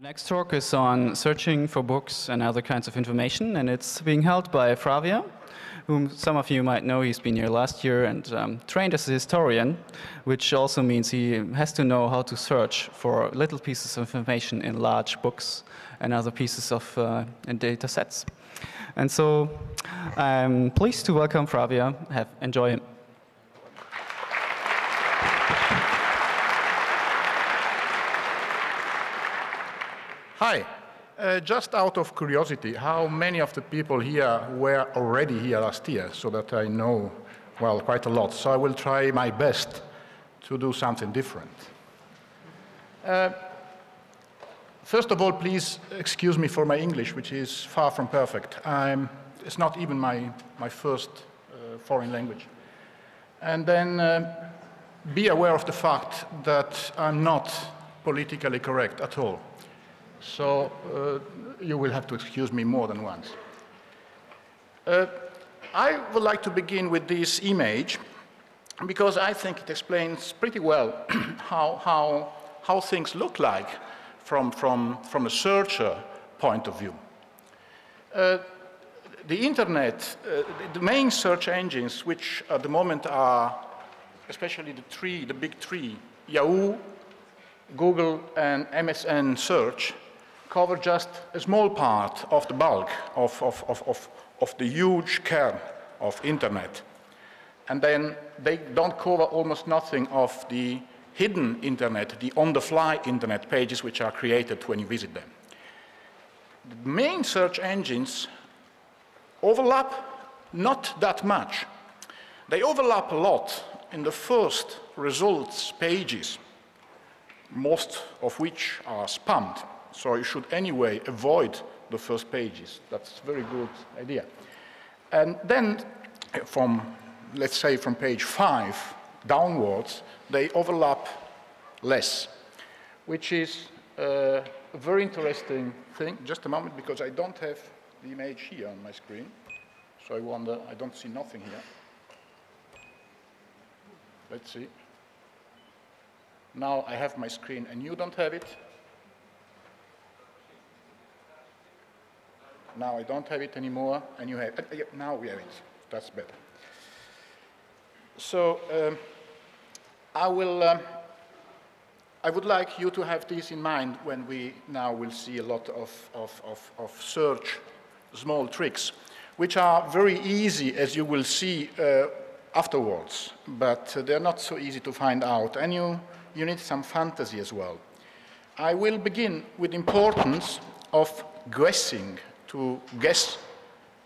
The next talk is on searching for books and other kinds of information, and it's being held by Fravia, whom some of you might know. He's been here last year and trained as a historian, which also means he has to know how to search for little pieces of information in large books and other pieces of data sets. And so I'm pleased to welcome Fravia. Enjoy him. Hi. Just out of curiosity, how many of the people here were already here last year, so that I know, well, quite a lot. So I will try my best to do something different. First of all, please excuse me for my English, which is far from perfect. It's not even my first foreign language. And then be aware of the fact that I'm not politically correct at all. So you will have to excuse me more than once. I would like to begin with this image because I think it explains pretty well how things look like from a searcher point of view. The internet, the main search engines, which at the moment are especially the big three, Yahoo, Google, and MSN search, cover just a small part of the bulk of the huge kern of internet. And then they don't cover almost nothing of the hidden internet, the on-the-fly internet pages which are created when you visit them. The main search engines overlap not that much. They overlap a lot in the first results pages, most of which are spammed. So you should anyway avoid the first pages. That's a very good idea. And then let's say from page 5 downwards, they overlap less, which is a very interesting thing. Just a moment, because I don't have the image here on my screen. So I wonder, I don't see nothing here. Let's see. Now I have my screen and you don't have it. Now I don't have it anymore, and you have it. Now we have it. That's better. So I would like you to have this in mind when we now will see a lot of search small tricks, which are very easy, as you will see afterwards, but they're not so easy to find out, and you need some fantasy as well. I will begin with the importance of guessing, to guess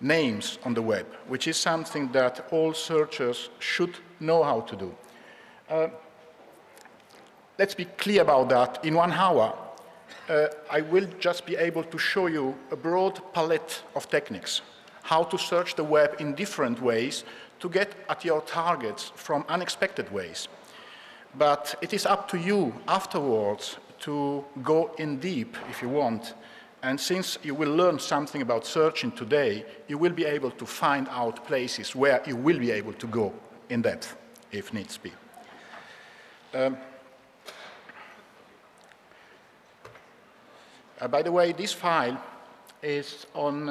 names on the web, which is something that all searchers should know how to do. Let's be clear about that. In 1 hour, I will just be able to show you a broad palette of techniques, how to search the web in different ways to get at your targets from unexpected ways. But it is up to you afterwards to go in deep if you want. And since you will learn something about searching today, you will be able to find out places where you will be able to go in depth, if needs be. By the way, this file is on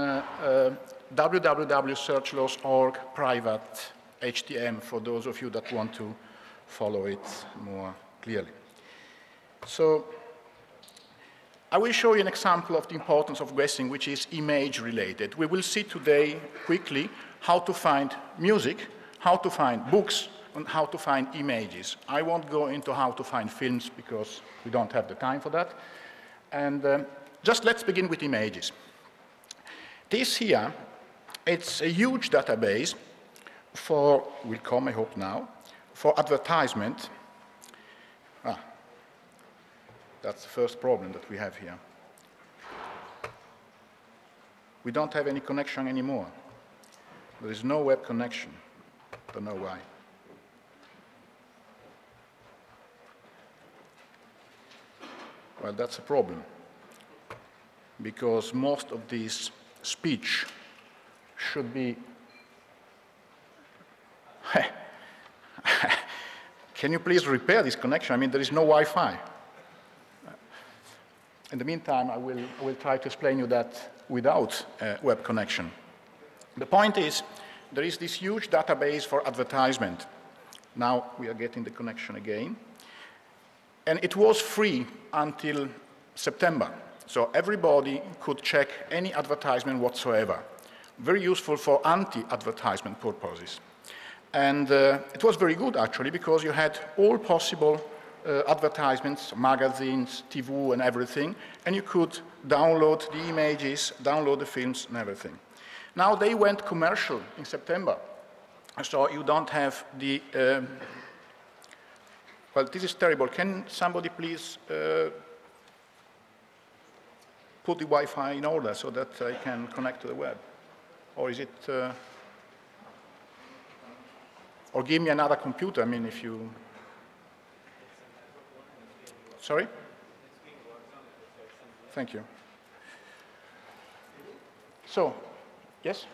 www.searchlaws.org private HTML for those of you that want to follow it more clearly. So I will show you an example of the importance of guessing, which is image related. We will see today quickly how to find music, how to find books, and how to find images. I won't go into how to find films because we don't have the time for that. And just let's begin with images. This here, it's a huge database for, will come I hope now, for advertisement. That's the first problem that we have here. We don't have any connection anymore. There is no web connection. Don't know why. Well, that's a problem, because most of this speech should be... Can you please repair this connection? I mean, there is no Wi-Fi. In the meantime, I will try to explain you that without web connection. The point is, there is this huge database for advertisement. Now we are getting the connection again. And it was free until September. So everybody could check any advertisement whatsoever. Very useful for anti-advertisement purposes. And it was very good, actually, because you had all possible advertisements, magazines, TV, and everything, and you could download the images, download the films, and everything. Now they went commercial in September, so you don't have the... well, this is terrible. Can somebody please put the Wi-Fi in order so that I can connect to the web? Or is it... or give me another computer, I mean, if you... Sorry? Thank you. So, yes?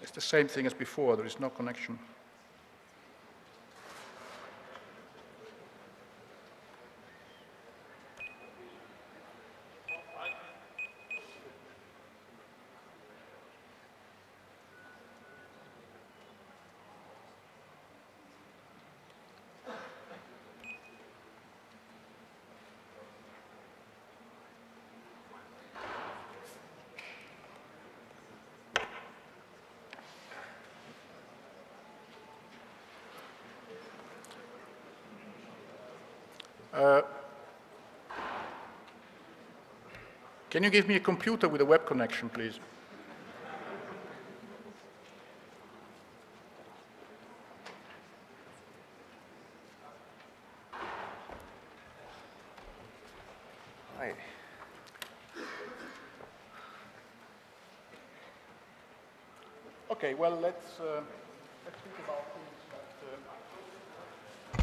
It's the same thing as before, there is no connection. Can you give me a computer with a web connection, please? Hi. Okay, well, let's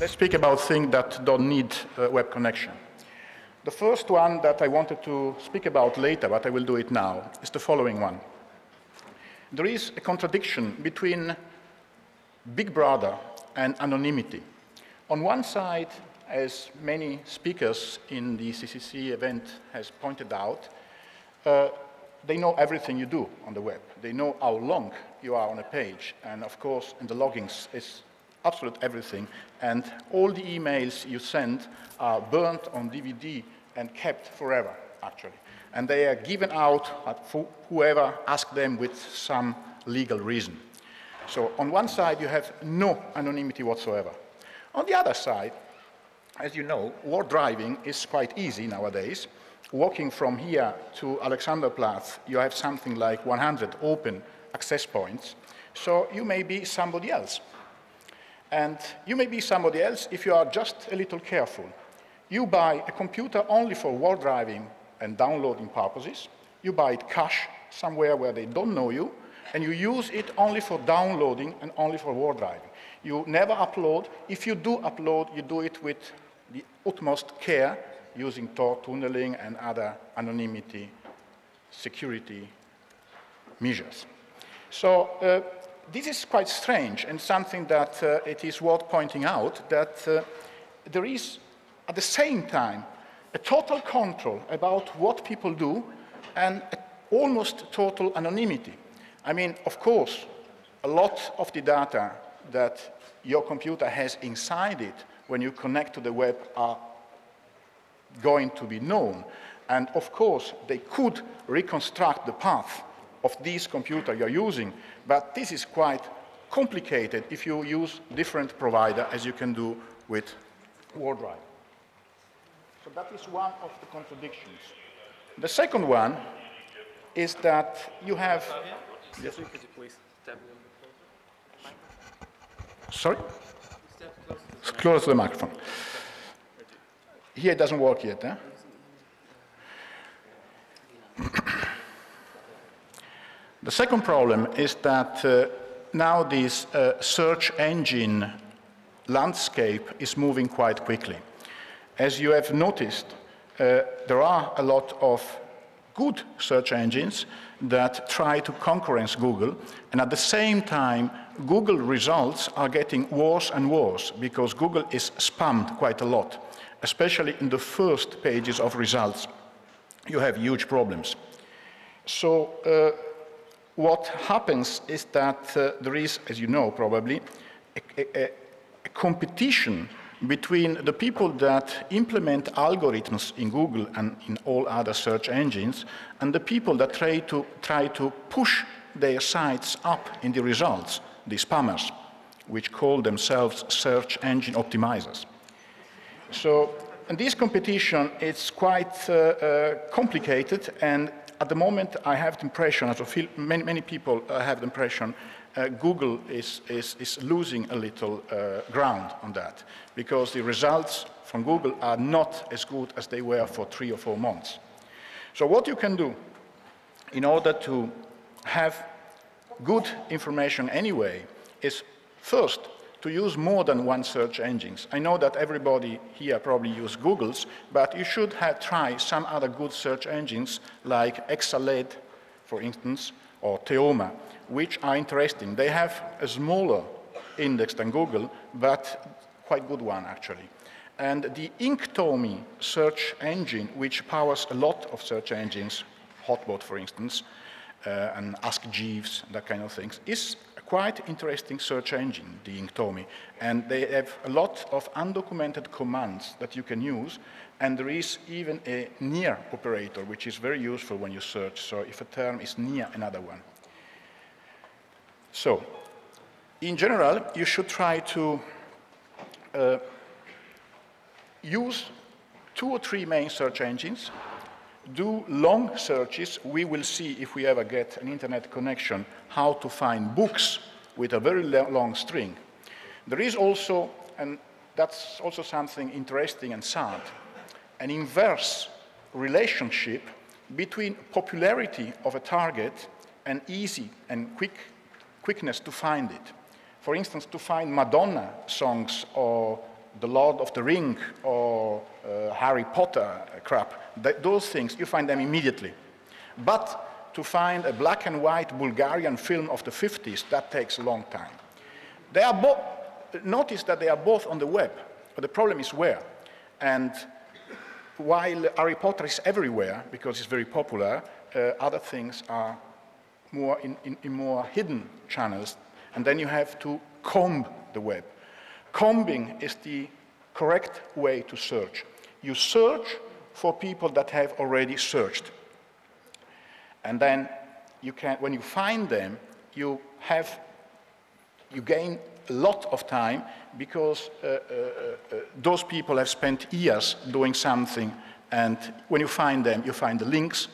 speak about things that don't need a web connection. The first one that I wanted to speak about later, but I will do it now, is the following one. There is a contradiction between Big Brother and anonymity. On one side, as many speakers in the CCC event has pointed out, they know everything you do on the web. They know how long you are on a page, and of course, in the loggings, it's absolute everything, and all the emails you send are burnt on DVD and kept forever, actually. And they are given out for whoever asks them with some legal reason. So on one side, you have no anonymity whatsoever. On the other side, as you know, war driving is quite easy nowadays. Walking from here to Alexanderplatz, you have something like 100 open access points, so you may be somebody else. And you may be somebody else if you are just a little careful. You buy a computer only for war driving and downloading purposes. You buy it cash somewhere where they don't know you, and you use it only for downloading and only for war driving. You never upload. If you do upload, you do it with the utmost care, using Tor tunneling and other anonymity security measures. So this is quite strange, and something that it is worth pointing out, that there is at the same time a total control about what people do and almost total anonymity. I mean, of course, a lot of the data that your computer has inside it when you connect to the web are going to be known. And of course, they could reconstruct the path of this computer you're using, but this is quite complicated if you use different provider, as you can do with WarDrive. So that is one of the contradictions. The second one is that you have... Yes. Could you please step Sorry? Close to the microphone. Here it doesn't work yet, eh? The second problem is that now this search engine landscape is moving quite quickly. As you have noticed, there are a lot of good search engines that try to concurrence Google, and at the same time, Google results are getting worse and worse because Google is spammed quite a lot, especially in the first pages of results. You have huge problems. So what happens is that there is, as you know probably, a competition between the people that implement algorithms in Google and in all other search engines and the people that try to push their sites up in the results, the spammers, which call themselves search engine optimizers. So, and this competition is quite complicated, and at the moment I have the impression, I feel many people have the impression Google is losing a little ground on that, because the results from Google are not as good as they were for 3 or 4 months. So what you can do in order to have good information anyway is first to use more than one search engines. I know that everybody here probably use Google's, but you should try some other good search engines like Exaled, for instance, or Teoma, which are interesting. They have a smaller index than Google, but quite good one actually. And the Inktomi search engine, which powers a lot of search engines, Hotbot for instance, and Ask Jeeves, that kind of things, is a quite interesting search engine, the Inktomi. And they have a lot of undocumented commands that you can use, and there is even a near operator, which is very useful when you search, so if a term is near another one. So, in general, you should try to use 2 or 3 main search engines, do long searches. We will see, if we ever get an internet connection, how to find books with a very long string. There is also, and that's also something interesting and sad, an inverse relationship between popularity of a target and easy and quickness to find it. For instance, to find Madonna songs or The Lord of the Ring or Harry Potter crap, those things, you find them immediately. But to find a black and white Bulgarian film of the 50s, that takes a long time. They are both, notice that they are both on the web, but the problem is where. And while Harry Potter is everywhere, because it's very popular, other things are more in more hidden channels, and then you have to comb the web. Combing is the correct way to search. You search for people that have already searched. And then you can, when you find them, you gain a lot of time because those people have spent years doing something, and when you find them, you find the links,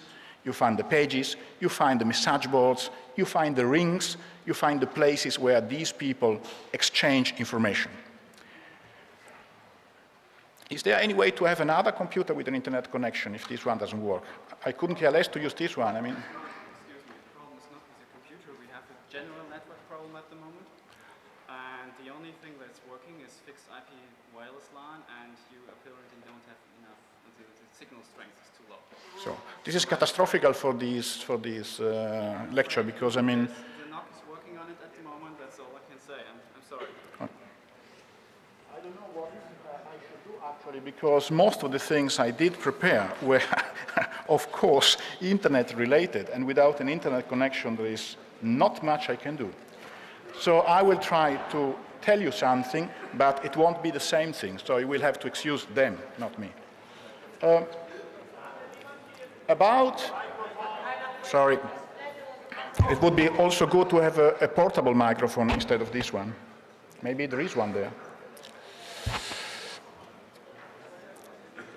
you find the pages, you find the message boards, you find the rings, you find the places where these people exchange information. Is there any way to have another computer with an internet connection if this one doesn't work? I couldn't care less to use this one. I mean, excuse me, the problem is not with the computer. We have a general network problem at the moment. And the only thing that's working is fixed IP wireless LAN, and you apparently don't have enough, the signal strength is too low. So this is catastrophic for this lecture, because I mean, The NOC is working on it at the moment, that's all I can say. I'm sorry. I don't know what I should do actually, because most of the things I did prepare were, of course, internet related, and without an internet connection there is not much I can do. So I will try to tell you something, but it won't be the same thing, so you will have to excuse them, not me. Sorry, it would be also good to have a portable microphone instead of this one. Maybe there is one there.